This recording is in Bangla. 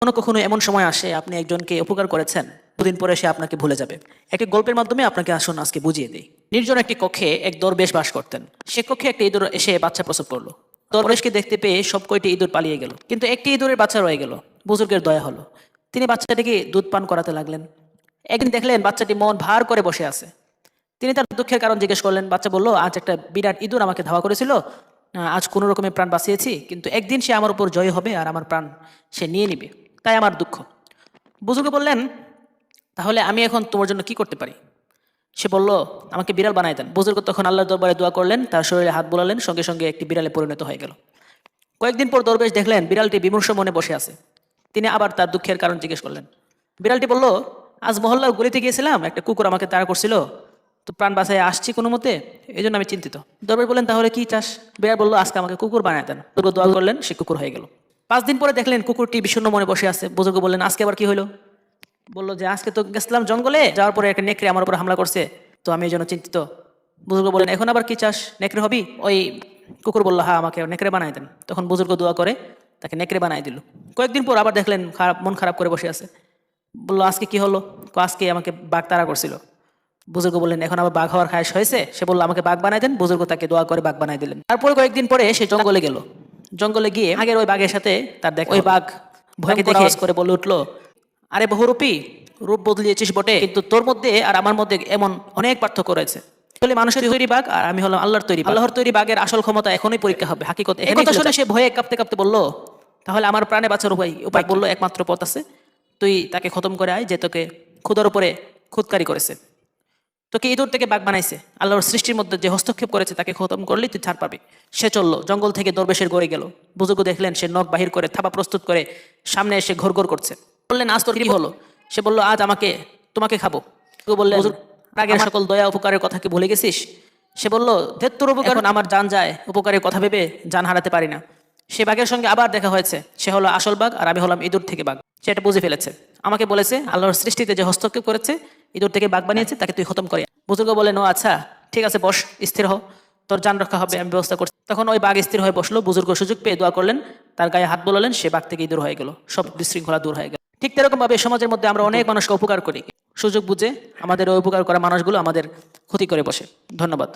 কখনো কখনো এমন সময় আসে আপনি একজনকে উপকার করেছেন, দুদিন পরে সে আপনাকে ভুলে যাবে। একটি গল্পের মাধ্যমে আপনাকে আসুন আজকে বুঝিয়ে দিই। নির্জন একটি কক্ষে এক দরবেশ বাস করতেন। সে কক্ষে একটি ইঁদুর এসে বাচ্চা প্রসব করলো। দরবেশকে দেখতে পেয়ে সব কয়টি ইঁদুর পালিয়ে গেল, কিন্তু একটি ইঁদুরের বাচ্চা রয়ে গেল। বুজুর্গের দয়া হলো, তিনি বাচ্চাটিকে দুধ পান করাতে লাগলেন। একদিন দেখলেন বাচ্চাটি মন ভার করে বসে আছে। তিনি তার দুঃখের কারণ জিজ্ঞেস করলেন। বাচ্চা বলল, আজ একটা বিরাট ইঁদুর আমাকে ধাওয়া করেছিল, আজ কোনো রকমের প্রাণ বাঁচিয়েছি, কিন্তু একদিন সে আমার উপর জয় হবে আর আমার প্রাণ সে নিয়ে নিবে, তাই আমার দুঃখ। বুজুর্গ বললেন, তাহলে আমি এখন তোমার জন্য কি করতে পারি? সে বলল, আমাকে বিড়াল বানাই দেন। বুজুর্গ তখন আল্লাহর দরবারে দোয়া করলেন, তার শরীরে হাত বোলালেন, সঙ্গে সঙ্গে একটি বিড়ালে পরিণত হয়ে গেল। কয়েকদিন পর দরবেশ দেখলেন বিড়ালটি বিমর্ষ মনে বসে আছে। তিনি আবার তার দুঃখের কারণ জিজ্ঞেস করলেন। বিড়ালটি বলল, আজ মহল্লার গলিতে গিয়েছিলাম, একটা কুকুর আমাকে তাড়া করছিল, তো প্রাণ বাঁচায় আসছি কোনো মতে, এই জন্য আমি চিন্তিত। দরবেশ বললেন, তাহলে কি চাস? বিড়াল বলল, আজকে আমাকে কুকুর বানায় দেন। বুজুর্গ দোয়া করলেন, সে কুকুর হয়ে গেল। 5 দিন পরে দেখলেন কুকুরটি বিষণ্ণ মনে বসে আছে। বুজুর্গ বললেন, আজকে আবার কি হলো? বললো যে, আজকে তো গেছিলাম জঙ্গলে, যাওয়ার পরে একটা নেকড়ে আমার উপর হামলা করছে, তো আমি এই জন্য চিন্তিত। বুজুর্গ বললেন, এখন আবার কি চাস? নেকড়ে হবি? ওই কুকুর বলল, হ্যাঁ, আমাকে নেকড়ে বানাই দেন। তখন বুজুর্গ দোয়া করে তাকে নেকড়ে বানাই দিল। কয়েকদিন পর আবার দেখলেন মন খারাপ করে বসে আছে। বললো, আজকে কি হলো? আজকে আমাকে বাঘ তাড়া করছিল। বুজুর্গ বললেন, এখন আবার বাঘ হওয়ার খায়স হয়েছে? সে বললো, আমাকে বাঘ বানাই দেন। বুজুর্গ তাকে দোয়া করে বাঘ বানাই দিলেন। তারপরে কয়েকদিন পরে সে জঙ্গলে গেল। জঙ্গলে গিয়ে আগের ওই বাঘের সাথে তার দেখা। ওই বাঘ ভয়কে দেখে করে বলে উঠলো, আরে বহুরূপী, রূপ বদলিয়েছিস বটে, কিন্তু তোর মধ্যে আর আমার মধ্যে এমন অনেক পার্থক্য রয়েছে। আসলে মানুষের তৈরি বাঘ আর আমি হলাম আল্লাহর তৈরি। আল্লাহর তৈরি বাঘের আসল ক্ষমতা এখনই পরীক্ষা হবে, হাকিকতে। এই কথা শুনে সে ভয়ে কাঁপতে কাঁপতে বলল, তাহলে আমার প্রাণে বাঁচার উপায় বললো, একমাত্র পথ আছে, তুই তাকে খতম করে আয় যে তোকে খুদার উপরে খুদকারি করেছে, তোকে ইঁদুর থেকে বাঘ বানাইছে, আল্লাহর সৃষ্টির মধ্যে যে হস্তক্ষেপ করেছে তাকে খতম করলে তুই ছাড় পাবি। সে চললো, জঙ্গল থেকে দরবেশের গড়ে গেল। বুজুর্গ দেখলেন সে নখ বাহির করে থাবা প্রস্তুত করে সামনে এসে ঘোর ঘোর করছে। বললেন, আজ তোর কি হলো? সে বলল, আজ তোমাকে খাবো। বললেন, আগের সকল দয়া উপকারের কথা কি ভুলে গেছিস? সে বলল, তোর উপকার আমার জান যায়, উপকারের কথা ভেবে জান হারাতে পারি না। সে বাঘের সঙ্গে আবার দেখা হয়েছে। সে হলো আসল বাঘ আর আমি হলাম ইঁদুর থেকে বাঘ। সে এটা বুঝে ফেলেছে। আমাকে বলেছে আল্লাহর সৃষ্টিতে যে হস্তক্ষেপ করেছে, ইঁদুর থেকে বাঘ বানিয়েছে, তাকে তুই খতম করে। বুজুর্গ বলেন, ও আচ্ছা, ঠিক আছে, বস, স্থির হও, তোর জান রক্ষা হবে, আমি ব্যবস্থা করছি। তখন ওই বাঘ স্থির হয়ে বসলো। বুজুর্গ সুযোগ পেয়ে দোয়া করলেন, তার গায়ে হাত বোলালেন, সে বাঘ থেকে ইঁদুর হয়ে গেল, সব বিশৃঙ্খলা দূর হয়ে গেল। ঠিক তেরকম ভাবে সমাজের মধ্যে আমরা অনেক মানুষকে উপকার করি, সুযোগ বুঝে আমাদের ওই উপকার করা মানুষগুলো আমাদের ক্ষতি করে বসে। ধন্যবাদ।